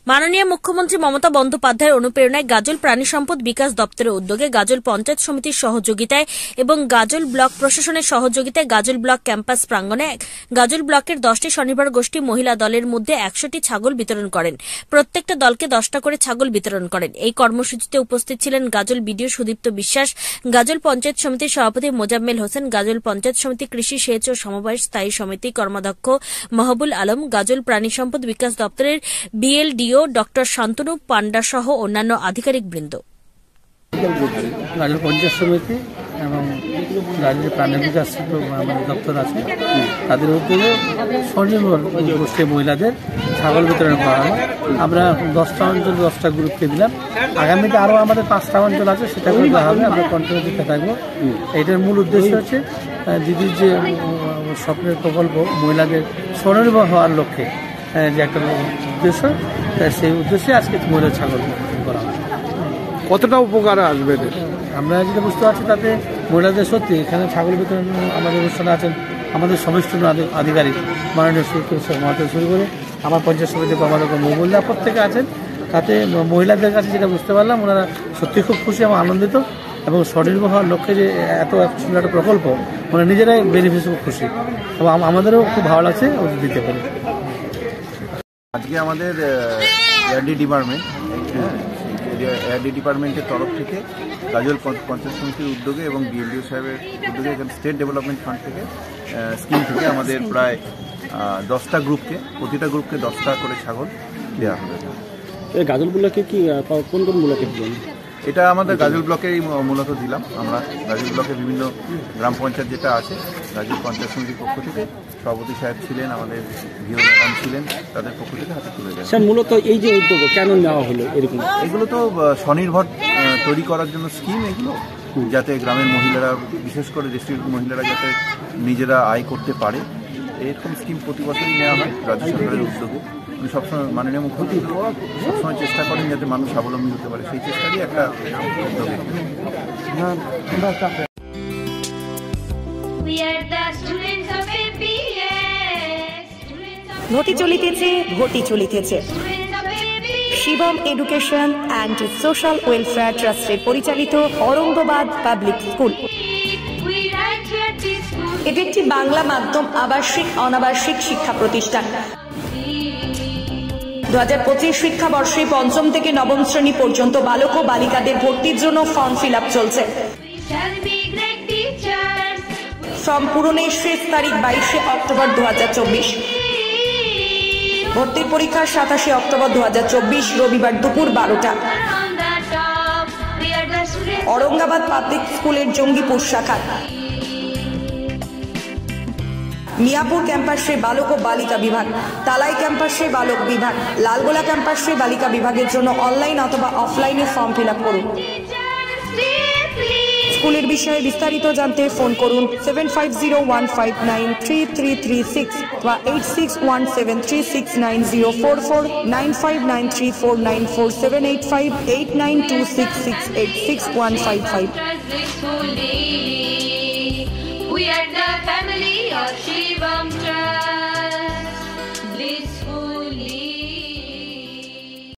মাননীয় মুখ্যমন্ত্রী মমতা বন্দ্যোপাধ্যায়ের অনুপ্রেরণায় গাজল প্রাণী সম্পদ বিকাশ দপ্তরের উদ্যোগে গাজল পঞ্চায়েত সমিতির সহযোগিতায় এবং গাজল ব্লক প্রশাসনের সহযোগিতায় গাজল ব্লক ক্যাম্পাস প্রাঙ্গণে গাজল ব্লকের 10টি স্বনির্ভর গোষ্ঠী মহিলা দলের মধ্যে 100টি ছাগল বিতরণ করেন। প্রত্যেকটা দলকে 10টা করে ছাগল বিতরণ করেন। এই কর্মসূচিতে উপস্থিত ছিলেন গাজল বিডিও সুদীপ্ত বিশ্বাস, গাজল পঞ্চায়েত সমিতির সভাপতি মোজাম্মেল হোসেন, গাজল পঞ্চায়েত সমিতি কৃষি সেচ ও সমবায় স্থায়ী সমিতি কর্মাধ্যক্ষ মাহবুল আলম, গাজল প্রাণী সম্পদ বিকাশ দপ্তরের বিএলডিও ডক্টর শান্তনু পান্ডা সহ অন্যান্য আধিকারিক বৃন্দ। গাজল পঞ্চায়েত সমিতি এবং রাজ্যের প্রাণী বিকাশ দপ্তর আছে, তাদের উদ্যোগে স্বনির্ভর গোষ্ঠী মহিলাদের ছাগল বিতরণ করা হয়। আমরা 10টা অঞ্চল 10টা গ্রুপকে দিলাম। আগামীতে আরও আমাদের 5টা অঞ্চল আছে, সেটা করে দেওয়া হবে। আমরা কন্টিনিউ দিতে থাকবো। এটার মূল উদ্দেশ্য হচ্ছে দিদির যে স্বপ্নের প্রকল্প মহিলাদের স্বনির্ভর হওয়ার লক্ষ্যে যে একটা উদ্দেশ্য, সেই উদ্দেশ্যে আজকে মহিলা ছাগল করা হয়। কতটা উপকার আসবে? আমরা যেটা বুঝতে পারছি তাতে মহিলাদের সত্যি এখানে ছাগল বিতরণ আমাদের অনুষ্ঠানে আছেন আমাদের সমস্ত আধিকারিক মাননীয় মহাতে শুরু করে আমার পঞ্চায়েত সমিতির কর্মাধ্যক্ষ মহবুল্লাহ প্রত্যেকে আছেন। তাতে মহিলাদের কাছে যেটা বুঝতে পারলাম ওনারা সত্যি খুব খুশি এবং আনন্দিত, এবং স্বনির্ভর হওয়ার লক্ষ্যে যে এত সুন্দর একটা প্রকল্প ওনারা নিজেরাই বেনিফিট খুশি, এবং আমাদেরও খুব ভালো লাগছে ওদের দিতে পারি। আজকে আমাদের এআরডি ডিপার্টমেন্টের তরফ থেকে গাজল পঞ্চায়েত সমিতির উদ্যোগে এবং বিএলডিও সাহেবের উদ্যোগে এখানে স্টেট ডেভেলপমেন্ট ফান্ড থেকে স্কিম থেকে আমাদের প্রায় 10টা গ্রুপকে, প্রতিটা গ্রুপকে 10টা করে ছাগল দেওয়া হবে। এই গাজল ব্লকে কি কোন কোন ব্লকে দিলেন? এটা আমাদের গাজল ব্লকেই মূলত দিলাম। আমরা গাজল ব্লকের বিভিন্ন গ্রাম পঞ্চায়েত যেটা আছে, গাজল পঞ্চায়েত সমিতির পক্ষ থেকে সভাপতি সাহেব ছিলেন, আমাদের ভিও ম্যাডাম ছিলেন, তাদের পক্ষ থেকে হাতে তুলে দেয়। স্যার, মূলত এই যে উদ্যোগ কেন নেওয়া হলো এরকম? এগুলো তো স্বনির্ভর তৈরি করার জন্য স্কিম, এগুলো যাতে গ্রামের মহিলারা, বিশেষ করে ডিস্ট্রিক্ট মহিলারা যাতে নিজেরা আয় করতে পারে, এরকম স্কিম প্রতি বছরই নেওয়া হয় রাজ্য সরকারের উদ্যোগে। সবসময় মাননীয় মুখ্যমন্ত্রী সবসময় চেষ্টা করেন যাতে মানুষ স্বাবলম্বী হতে পারে, সেই চেষ্টারই একটা উদ্যোগ। ঘটি চলিতেছে Shivam education and social welfare ট্রাস্টের পরিচালিত অরঙ্গবাদ পাবলিক স্কুল। এটি একটি বাংলা মাধ্যম আবাসিক অনাবাসিক শিক্ষা প্রতিষ্ঠান। 2025 শিক্ষাবর্ষে 5ম থেকে 9ম শ্রেণী পর্যন্ত বালক ও বালিকাদের ভর্তির জন্য ফর্ম ফিল আপ চলছে। ফর্ম পূরণের শেষ তারিখ 22 অক্টোবর 2024। ভর্তির পরীক্ষা 27 অক্টোবর 2024 রবিবার দুপুর 12টা। অরঙ্গাবাদ পাবলিক স্কুলের জঙ্গিপুর শাখা। মিয়াপুর ক্যাম্পাসে বালক ও বালিকা বিভাগ, তালাই ক্যাম্পাসে বালক বিভাগ, লালগোলা ক্যাম্পাসে বালিকা বিভাগের জন্য অনলাইন অথবা অফলাইনে ফর্ম ফিল আপ করুন। স্কুলের বিষয়ে বিস্তারিত জানতে ফোন করুন 7501593336 বা 8617369044 9593494785 8926686155।